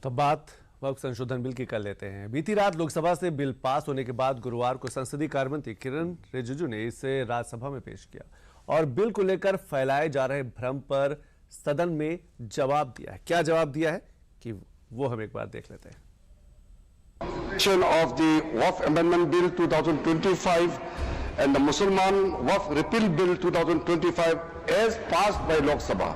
तो बात वक्फ संशोधन बिल की कर लेते हैं। बीती रात लोकसभा से बिल पास होने के बाद गुरुवार को संसदीय कार्य मंत्री किरण रिजिजू ने इसे राज्यसभा में पेश किया और बिल को लेकर फैलाए जा रहे भ्रम पर सदन में जवाब दिया है। क्या जवाब दिया है कि वो हम एक बार देख लेते हैं। Of the Waqf Amendment Bill 2025 and the Musliman Waqf Repeal Bill 2025 as passed by Lok Sabha.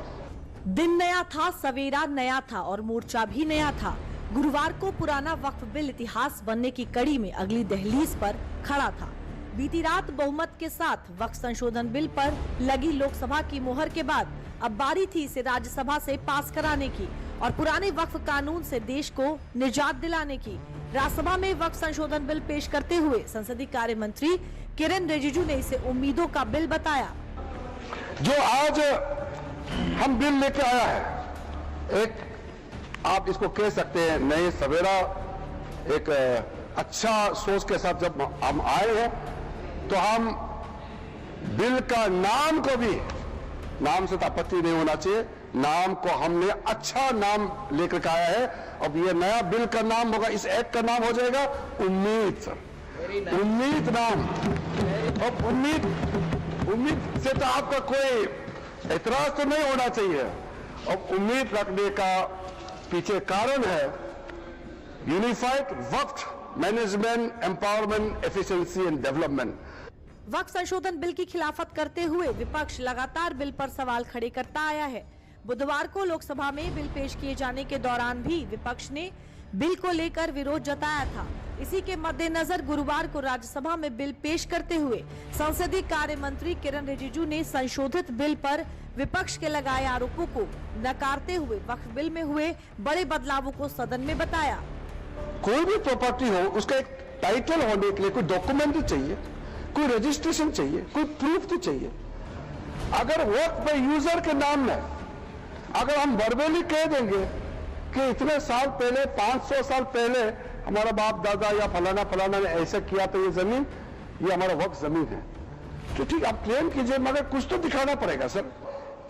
दिन नया था, सवेरा नया था और मोर्चा भी नया था। गुरुवार को पुराना वक्फ बिल इतिहास बनने की कड़ी में अगली दहलीज पर खड़ा था। बीती रात बहुमत के साथ वक्फ संशोधन बिल पर लगी लोकसभा की मुहर के बाद अब बारी थी इसे राज्यसभा से पास कराने की और पुराने वक्फ कानून से देश को निजात दिलाने की। राज्यसभा में वक्फ संशोधन बिल पेश करते हुए संसदीय कार्य मंत्री किरण रिजिजू ने इसे उम्मीदों का बिल बताया। जो आज हम बिल लेके आया है, एक आप इसको कह सकते हैं नए सवेरा, एक अच्छा सोच के साथ जब हम आए हैं तो हम बिल का नाम को भी, नाम से तो आपत्ति नहीं होना चाहिए, नाम को हमने अच्छा नाम लेकर आया है। अब ये नया बिल का नाम होगा, इस एक्ट का नाम हो जाएगा उम्मीद। उम्मीद नाम। अब उम्मीद से तो आपका कोई एतराज तो नहीं होना चाहिए। अब उम्मीद रखने का पीछे कारण है unified Waqf management empowerment efficiency and development. वक्फ संशोधन बिल की खिलाफत करते हुए विपक्ष लगातार बिल पर सवाल खड़े करता आया है। बुधवार को लोकसभा में बिल पेश किए जाने के दौरान भी विपक्ष ने बिल को लेकर विरोध जताया था। इसी के मद्देनजर गुरुवार को राज्यसभा में बिल पेश करते हुए संसदीय कार्य मंत्री किरण रिजिजू ने संशोधित बिल पर विपक्ष के लगाए आरोपों को नकारते हुए वक्फ बिल में हुए बड़े बदलावों को सदन में बताया। कोई भी प्रॉपर्टी हो, उसका एक टाइटल होने के लिए कोई डॉक्यूमेंट चाहिए, कोई रजिस्ट्रेशन चाहिए, कोई प्रूफ तो चाहिए। अगर वक्फ बाय यूजर के नाम में अगर हम वर्बली कह देंगे कि इतने साल पहले, 500 साल पहले हमारा बाप दादा या फलाना ने ऐसा किया तो ये जमीन, ये हमारा वक्फ जमीन है, तो ठीक आप क्लेम कीजिए, मगर कुछ तो दिखाना पड़ेगा सर।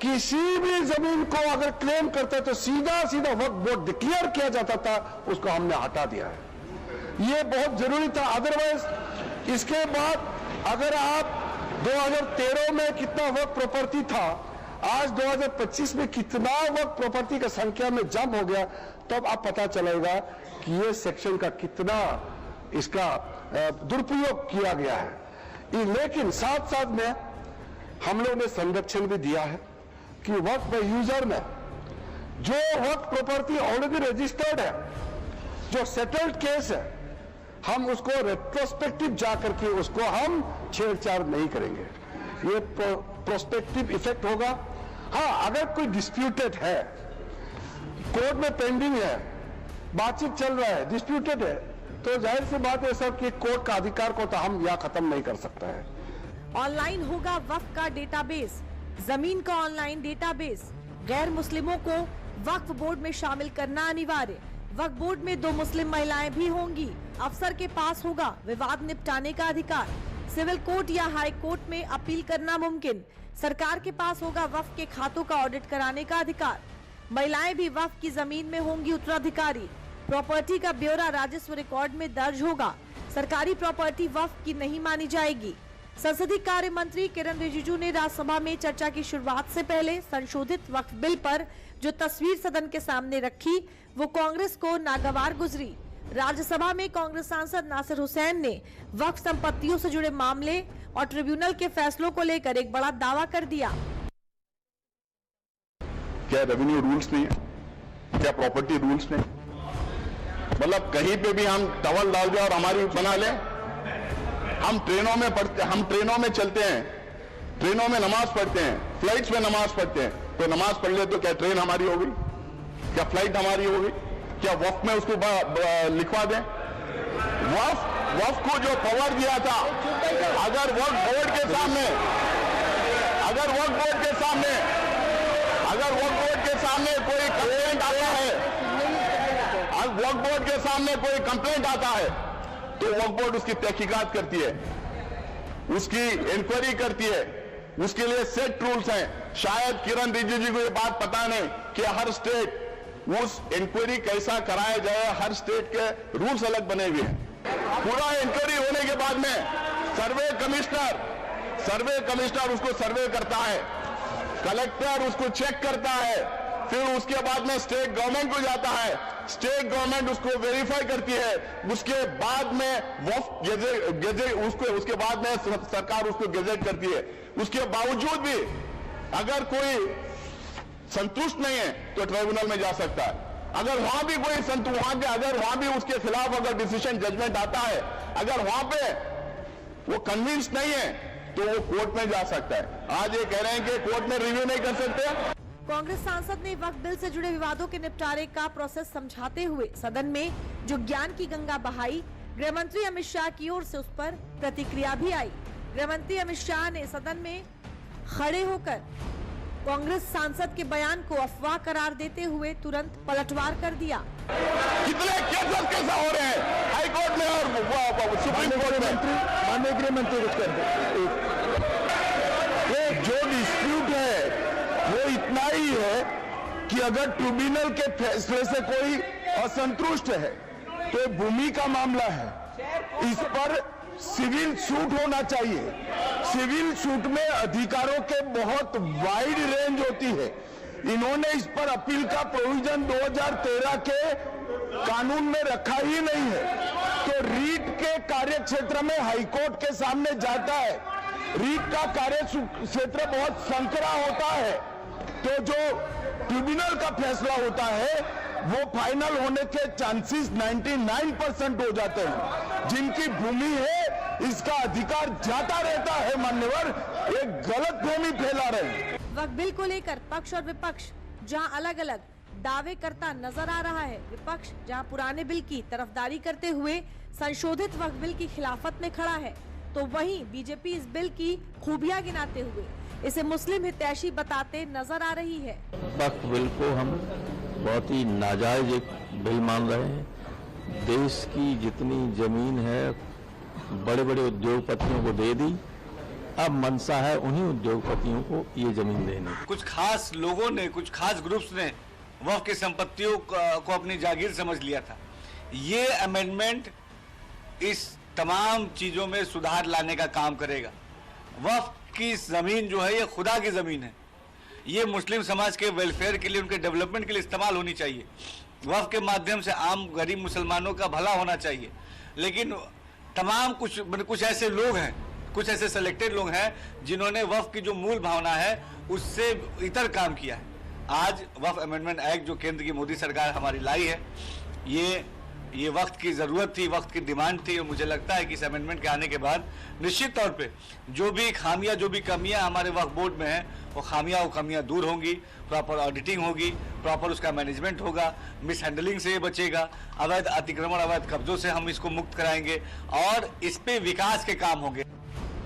किसी भी जमीन को अगर क्लेम करते तो सीधा वक्फ बोर्ड डिक्लेयर किया जाता था, उसको हमने हटा दिया है। ये बहुत जरूरी था। अदरवाइज इसके बाद अगर आप 2013 में कितना वक्फ प्रॉपर्टी था, आज 2025 में कितना वक्त प्रॉपर्टी का संख्या में जंप हो गया, तब आप पता चलेगा कि ये सेक्शन का कितना इसका दुरुपयोग किया गया है। लेकिन साथ साथ में हम लोग ने संरक्षण भी दिया है कि वक्त बाय यूजर में जो वक्त प्रॉपर्टी ऑलरेडी रजिस्टर्ड है, जो सेटल्ड केस है, हम उसको रेट्रोस्पेक्टिव जाकर के उसको हम छेड़छाड़ नहीं करेंगे। ये प्रोस्पेक्टिव इफेक्ट होगा। हाँ, अगर कोई डिस्प्यूटेड है, कोर्ट में पेंडिंग है, बातचीत चल रहा है, डिस्प्यूटेड है, तो जाहिर सी बात है सर कि कोर्ट का अधिकार को तो हम यहाँ खत्म नहीं कर सकता है। ऑनलाइन होगा वक्फ का डेटाबेस, जमीन का ऑनलाइन डेटाबेस, गैर मुस्लिमों को वक्फ बोर्ड में शामिल करना अनिवार्य। वक्फ बोर्ड में 2 मुस्लिम महिलाएं भी होंगी। अफसर के पास होगा विवाद निपटाने का अधिकार। सिविल कोर्ट या हाई कोर्ट में अपील करना मुमकिन। सरकार के पास होगा वक्फ के खातों का ऑडिट कराने का अधिकार। महिलाएं भी वक्फ की जमीन में होंगी उत्तराधिकारी। प्रॉपर्टी का ब्यौरा राजस्व रिकॉर्ड में दर्ज होगा। सरकारी प्रॉपर्टी वक्फ की नहीं मानी जाएगी। संसदीय कार्य मंत्री किरण रिजिजू ने राज्यसभा में चर्चा की शुरुआत से पहले संशोधित वक्फ बिल पर जो तस्वीर सदन के सामने रखी, वो कांग्रेस को नागवार गुजरी। राज्यसभा में कांग्रेस सांसद नासिर हुसैन ने वक्फ संपत्तियों से जुड़े मामले और ट्रिब्यूनल के फैसलों को लेकर एक बड़ा दावा कर दिया। क्या रेवेन्यू रूल्स नहीं है? क्या प्रॉपर्टी रूल्स नहीं? मतलब कहीं पे भी हम टवल डाल दें और हमारी बना लें। हम ट्रेनों में चलते हैं, ट्रेनों में नमाज पढ़ते हैं, फ्लाइट्स में नमाज पढ़ते हैं, तो नमाज पढ़ ले तो क्या ट्रेन हमारी होगी? क्या फ्लाइट हमारी होगी? क्या वक्फ में उसको लिखवा दें? वक्फ को जो पावर दिया था, अगर वक्फ बोर्ड के सामने कोई कंप्लेंट आता है, वक्फ बोर्ड के सामने कोई कंप्लेंट आता है, तो वक्फ बोर्ड उसकी तहकीकात करती है, उसकी इंक्वायरी करती है, उसके लिए सेट रूल्स हैं। शायद किरण रिजिजू को ये बात पता नहीं कि हर स्टेट उस इंक्वायरी कैसा कराया जाए, हर स्टेट के रूल्स अलग बने हुए हैं। पूरा इंक्वायरी होने के बाद में सर्वे कमिश्नर उसको सर्वे करता है, कलेक्टर उसको चेक करता है, फिर उसके बाद में स्टेट गवर्नमेंट को जाता है, स्टेट गवर्नमेंट उसको वेरीफाई करती है, उसके बाद में उसके बाद में सरकार उसको गेजेट करती है। उसके बावजूद भी अगर कोई संतुष्ट नहीं है तो ट्राइब्यूनल में जा सकता है। अगर वहां भी कोई अगर वहां भी उसके खिलाफ अगर डिसीजन जजमेंट आता है, अगर वहां पे वो कन्विंस नहीं है तो वो कोर्ट में जा सकता है। आज ये कह रहे हैं कि कोर्ट में रिव्यू नहीं कर सकते। कांग्रेस सांसद ने वक्फ बिल से जुड़े विवादों के निपटारे का प्रोसेस समझाते हुए सदन में जो ज्ञान की गंगा बहाई, गृह मंत्री अमित शाह की ओर से उस पर प्रतिक्रिया भी आई। गृह मंत्री अमित शाह ने सदन में खड़े होकर कांग्रेस सांसद के बयान को अफवाह करार देते हुए तुरंत पलटवार कर दिया। कितने केसेस कैसा हो रहे हैं हाई कोर्ट में और सुप्रीम कोर्ट में। माननीय गृह मंत्री कुछ कर दे। ये जो डिस्प्यूट है वो इतना ही है कि अगर ट्रिब्यूनल के फैसले से कोई असंतुष्ट है तो भूमि का मामला है, इस पर सिविल सूट होना चाहिए। सिविल सूट में अधिकारों के बहुत वाइड रेंज होती है। इन्होंने इस पर अपील का प्रोविजन 2013 के कानून में रखा ही नहीं है, तो रीट के कार्य क्षेत्र में हाईकोर्ट के सामने जाता है। रीट का कार्य क्षेत्र बहुत संकरा होता है, तो जो ट्रिब्यूनल का फैसला होता है वो फाइनल होने के चांसेस 99% हो जाते हैं। जिनकी भूमि है इसका अधिकार जाता रहता है। मान्यवर एक गलत भूमि फैला रहे हैं। वक्फ बिल को लेकर पक्ष और विपक्ष जहां अलग अलग दावे करता नजर आ रहा है, विपक्ष जहां पुराने बिल की तरफदारी करते हुए संशोधित वक्फ बिल की खिलाफत में खड़ा है, तो वहीं बीजेपी इस बिल की खूबियां गिनाते हुए इसे मुस्लिम हितैषी बताते नजर आ रही है। वक्फ बिल को हम बहुत ही नाजायज एक बिल मान रहे हैं। देश की जितनी जमीन है बड़े बड़े उद्योगपतियों को दे दी, अब मनसा है उन्हीं उद्योगपतियों को ये जमीन देने। कुछ खास लोगों ने, कुछ खास ग्रुप्स ने वक्फ की संपत्तियों को अपनी जागीर समझ लिया था। ये अमेंडमेंट इस तमाम चीजों में सुधार लाने का काम करेगा। वक्फ की जमीन जो है ये खुदा की जमीन है, ये मुस्लिम समाज के वेलफेयर के लिए, उनके डेवलपमेंट के लिए इस्तेमाल होनी चाहिए। वक्फ के माध्यम से आम गरीब मुसलमानों का भला होना चाहिए। लेकिन तमाम कुछ ऐसे लोग हैं, कुछ ऐसे सिलेक्टेड लोग हैं जिन्होंने वक्फ की जो मूल भावना है उससे इतर काम किया है। आज वक्फ अमेंडमेंट एक्ट जो केंद्र की मोदी सरकार हमारी लाई है, ये वक्त की ज़रूरत थी, वक्त की डिमांड थी, और मुझे लगता है कि इस अमेंडमेंट के आने के बाद निश्चित तौर पे जो भी खामियां, जो भी कमियां हमारे वक्फ बोर्ड में हैं, वो कमियां दूर होंगी। प्रॉपर ऑडिटिंग होगी, प्रॉपर उसका मैनेजमेंट होगा, मिस हैंडलिंग से ये बचेगा, अवैध अतिक्रमण, अवैध कब्जों से हम इसको मुक्त कराएंगे और इस पे विकास के काम होंगे।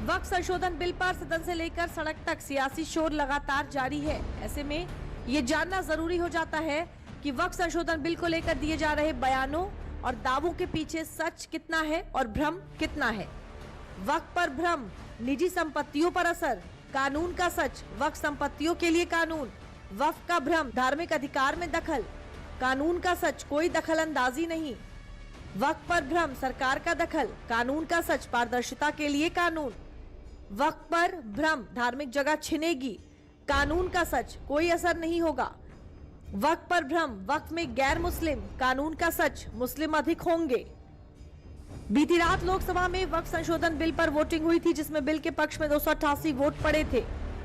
वक्फ संशोधन बिल पर सदन से लेकर सड़क तक सियासी शोर लगातार जारी है। ऐसे में ये जानना जरूरी हो जाता है कि वक्फ संशोधन बिल को लेकर दिए जा रहे बयानों और दावों के पीछे सच कितना है और भ्रम कितना है। वक्फ पर भ्रम, निजी संपत्तियों पर असर, कानून का सच, वक्फ संपत्तियों के लिए कानून, वक्फ का भ्रम, धार्मिक अधिकार में दखल, कानून का सच, कोई दखल अंदाजी नहीं। वक्फ पर भ्रम, सरकार का दखल, कानून का सच, पारदर्शिता के लिए कानून। वक्फ पर भ्रम, धार्मिक जगह छिनेगी, कानून का सच, कोई असर नहीं होगा। वक्फ पर भ्रम, वक्फ में गैर मुस्लिम, कानून का सच, मुस्लिम अधिक होंगे। बीती रात लोकसभा में वक्फ संशोधन बिल पर वोटिंग हुई थी, जिसमें बिल के पक्ष में 288 वोट पड़े थे,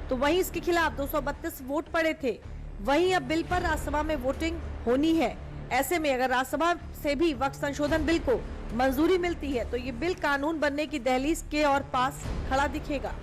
तो वहीं इसके खिलाफ 232 वोट पड़े थे। वहीं अब बिल पर राज्यसभा में वोटिंग होनी है। ऐसे में अगर राज्यसभा से भी वक्फ संशोधन बिल को मंजूरी मिलती है तो ये बिल कानून बनने की दहलीज के और पास खड़ा दिखेगा।